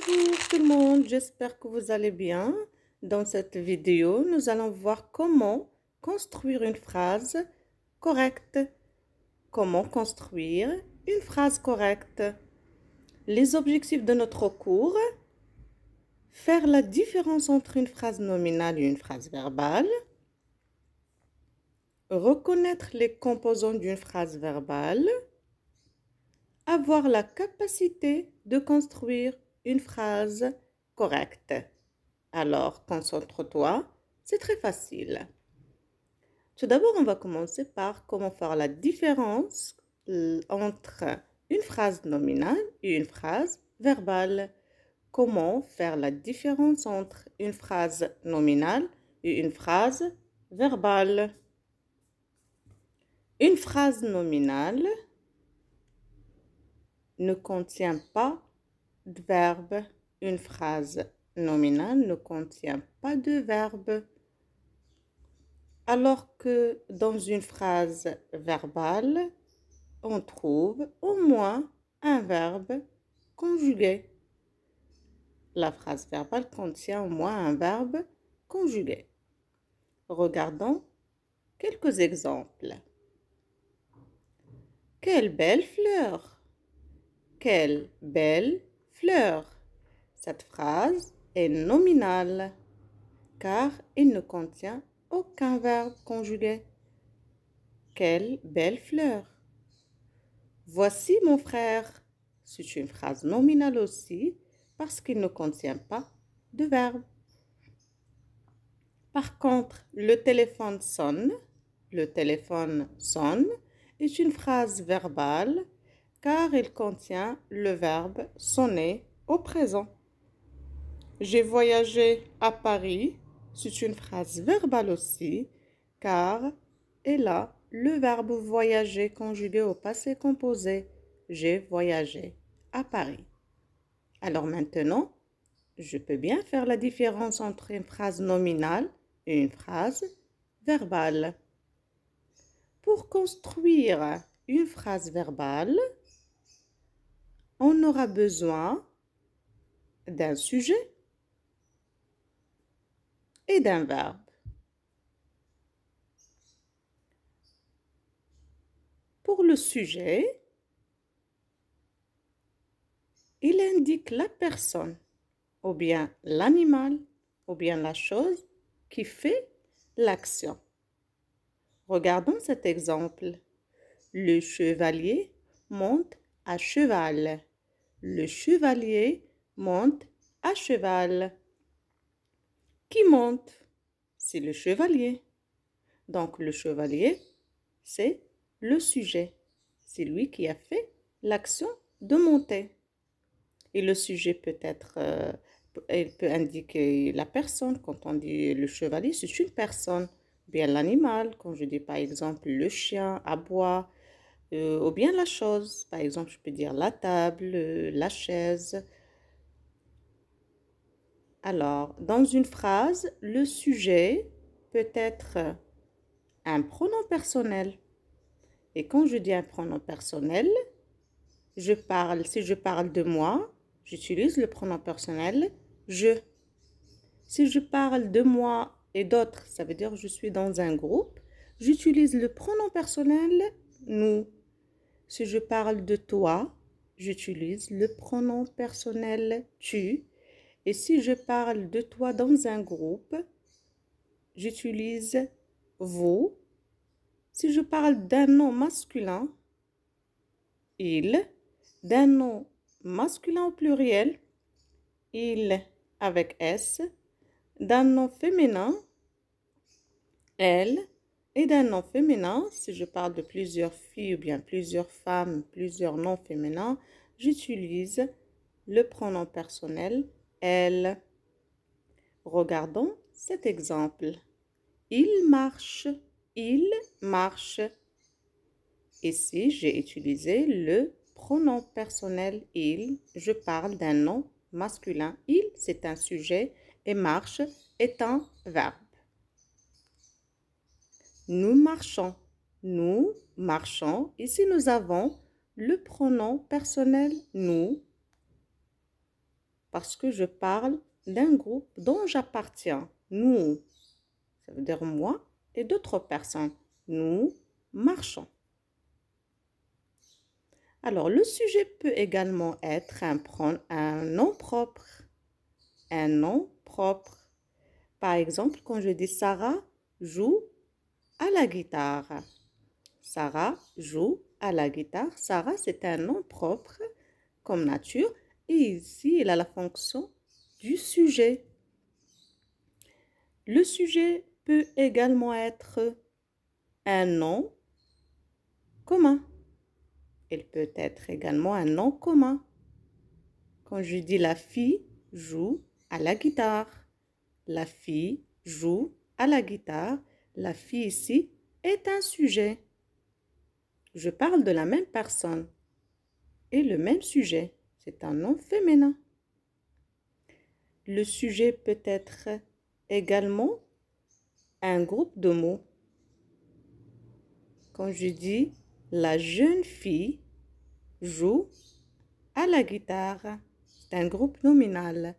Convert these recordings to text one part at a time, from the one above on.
Bonjour tout le monde, j'espère que vous allez bien. Dans cette vidéo, nous allons voir comment construire une phrase correcte. Comment construire une phrase correcte. Les objectifs de notre cours: faire la différence entre une phrase nominale et une phrase verbale, reconnaître les composants d'une phrase verbale, avoir la capacité de construire une phrase correcte. Alors, concentre-toi, c'est très facile. Tout d'abord, on va commencer par comment faire la différence entre une phrase nominale et une phrase verbale. Comment faire la différence entre une phrase nominale et une phrase verbale. Une phrase nominale ne contient pas de verbe. Une phrase nominale ne contient pas de verbe. Alors que dans une phrase verbale, on trouve au moins un verbe conjugué. La phrase verbale contient au moins un verbe conjugué. Regardons quelques exemples. Quelle belle fleur! Quelle belle fleur! Cette phrase est nominale car elle ne contient aucun verbe conjugué. Quelle belle fleur! Voici mon frère. C'est une phrase nominale aussi parce qu'il ne contient pas de verbe. Par contre, le téléphone sonne. Le téléphone sonne est une phrase verbale car il contient le verbe sonner au présent. J'ai voyagé à Paris. C'est une phrase verbale aussi car elle a le verbe voyager conjugué au passé composé. J'ai voyagé à Paris. Alors maintenant, je peux bien faire la différence entre une phrase nominale et une phrase verbale. Pour construire une phrase verbale, on aura besoin d'un sujet et d'un verbe. Pour le sujet, il indique la personne, ou bien l'animal, ou bien la chose qui fait l'action. Regardons cet exemple. Le chevalier monte à cheval. Le chevalier monte à cheval. Qui monte? C'est le chevalier. Donc le chevalier, c'est le sujet. C'est lui qui a fait l'action de monter. Et le sujet il peut indiquer la personne. Quand on dit le chevalier, c'est une personne. Bien l'animal, quand je dis par exemple le chien aboie, ou bien la chose. Par exemple, je peux dire la table, la chaise. Alors, dans une phrase, le sujet peut être un pronom personnel. Et quand je dis un pronom personnel, si je parle de moi, j'utilise le pronom personnel je. Si je parle de moi et d'autres, ça veut dire que je suis dans un groupe, j'utilise le pronom personnel nous. Si je parle de toi, j'utilise le pronom personnel tu. Et si je parle de toi dans un groupe, j'utilise vous. Si je parle d'un nom masculin, il. D'un nom masculin au pluriel, il avec S. D'un nom féminin, elle. Et d'un nom féminin, si je parle de plusieurs filles ou bien plusieurs femmes, plusieurs noms féminins, j'utilise le pronom personnel elle. Regardons cet exemple. Il marche, il marche. Ici, j'ai utilisé le pronom personnel il. Je parle d'un nom masculin. Il, c'est un sujet et marche est un verbe. Nous marchons. Nous marchons. Ici, nous avons le pronom personnel nous. parce que je parle d'un groupe dont j'appartiens. Nous, ça veut dire moi et d'autres personnes. Nous marchons. Alors, le sujet peut également être un nom propre. Un nom propre. Par exemple, quand je dis Sarah joue à la guitare. Sarah joue à la guitare. Sarah, c'est un nom propre comme nature. Et ici, il a la fonction du sujet. Le sujet peut également être un nom commun. Il peut être également un nom commun. Quand je dis la fille joue à la guitare, la fille joue à la guitare. La fille ici est un sujet. Je parle de la même personne et le même sujet. C'est un nom féminin. Le sujet peut être également un groupe de mots. Quand je dis la jeune fille joue à la guitare, c'est un groupe nominal.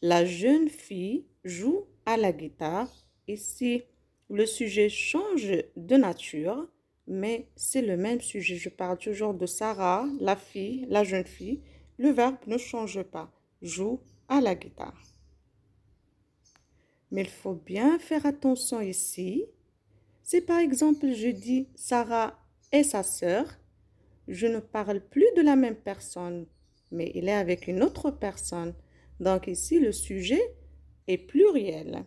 La jeune fille joue à la guitare. Ici, le sujet change de nature, mais c'est le même sujet. Je parle toujours de Sarah, la fille, la jeune fille. Le verbe ne change pas. Joue à la guitare. Mais il faut bien faire attention ici. Si par exemple je dis Sarah et sa sœur, je ne parle plus de la même personne, mais il est avec une autre personne. Donc ici, le sujet est pluriel.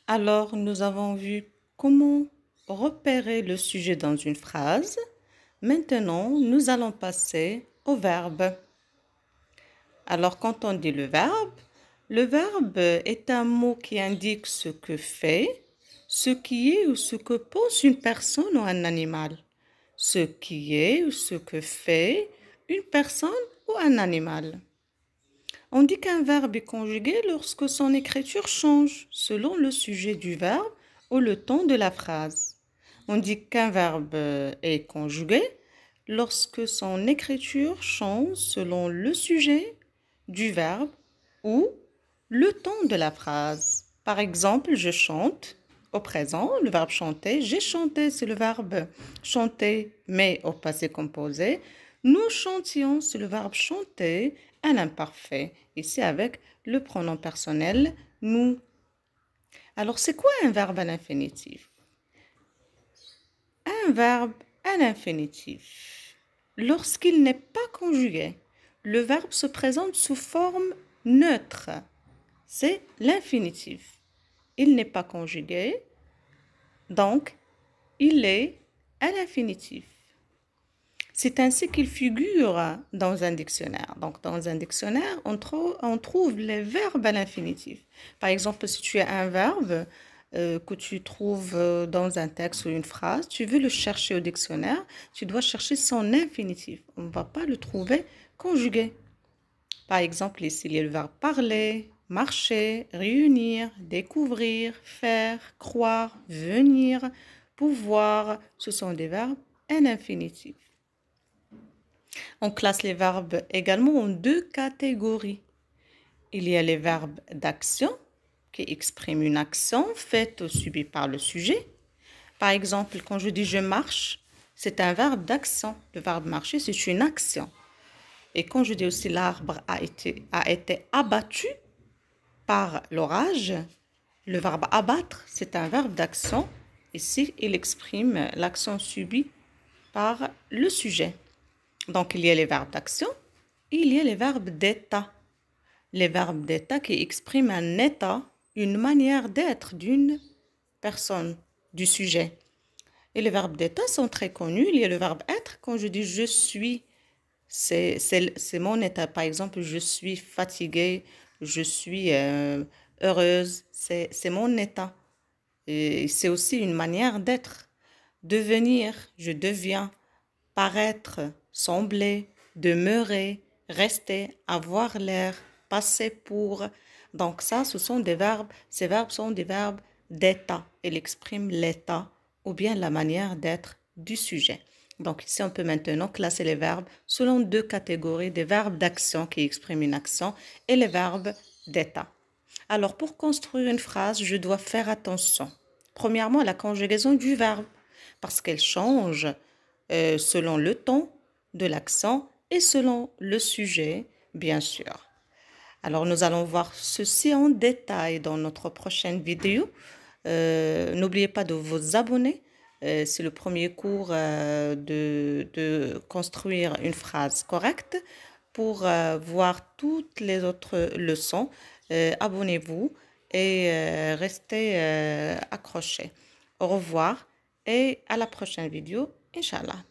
Alors, nous avons vu comment repérer le sujet dans une phrase. Maintenant, nous allons passer au verbe. Alors, quand on dit le verbe est un mot qui indique ce que fait, ce qui est ou ce que pense une personne ou un animal. Ce qui est ou ce que fait une personne ou un animal. On dit qu'un verbe est conjugué lorsque son écriture change selon le sujet du verbe ou le ton de la phrase. On dit qu'un verbe est conjugué lorsque son écriture change selon le sujet du verbe ou le ton de la phrase. Par exemple, je chante au présent, le verbe chanter. J'ai chanté, c'est le verbe chanter, mais au passé composé. Nous chantions, c'est le verbe chanter à l'imparfait, ici avec le pronom personnel nous. Alors, c'est quoi un verbe à l'infinitif? Un verbe à l'infinitif, lorsqu'il n'est pas conjugué, le verbe se présente sous forme neutre. C'est l'infinitif. Il n'est pas conjugué, donc il est à l'infinitif. C'est ainsi qu'il figure dans un dictionnaire. Donc, dans un dictionnaire, on trouve les verbes à l'infinitif. Par exemple, si tu as un verbe que tu trouves dans un texte ou une phrase, tu veux le chercher au dictionnaire, tu dois chercher son infinitif. On ne va pas le trouver conjugué. Par exemple, ici, il y a le verbe parler, marcher, réunir, découvrir, faire, croire, venir, pouvoir. Ce sont des verbes à l'infinitif. On classe les verbes également en deux catégories. Il y a les verbes d'action qui expriment une action faite ou subie par le sujet. Par exemple, quand je dis je marche, c'est un verbe d'action. Le verbe marcher, c'est une action. Et quand je dis aussi l'arbre a été abattu par l'orage, le verbe abattre, c'est un verbe d'action. Ici, il exprime l'action subie par le sujet. Donc, il y a les verbes d'action et il y a les verbes d'état. Les verbes d'état qui expriment un état, une manière d'être d'une personne, du sujet. Et les verbes d'état sont très connus. Il y a le verbe être. Quand je dis je suis, c'est mon état. Par exemple, je suis fatiguée, je suis heureuse. C'est mon état. Et c'est aussi une manière d'être. Devenir, je deviens. Paraître, sembler, demeurer, rester, avoir l'air, passer pour. Donc ça, ce sont des verbes. Ces verbes sont des verbes d'état. Il exprime l'état ou bien la manière d'être du sujet. Donc ici, on peut maintenant classer les verbes selon deux catégories, des verbes d'action qui expriment une action et les verbes d'état. Alors, pour construire une phrase, je dois faire attention. Premièrement, à la conjugaison du verbe, parce qu'elle change selon le ton de l'accent et selon le sujet, bien sûr. Alors, nous allons voir ceci en détail dans notre prochaine vidéo. N'oubliez pas de vous abonner. C'est le premier cours de construire une phrase correcte. Pour voir toutes les autres leçons, abonnez-vous et restez accrochés. Au revoir et à la prochaine vidéo, Inch'Allah.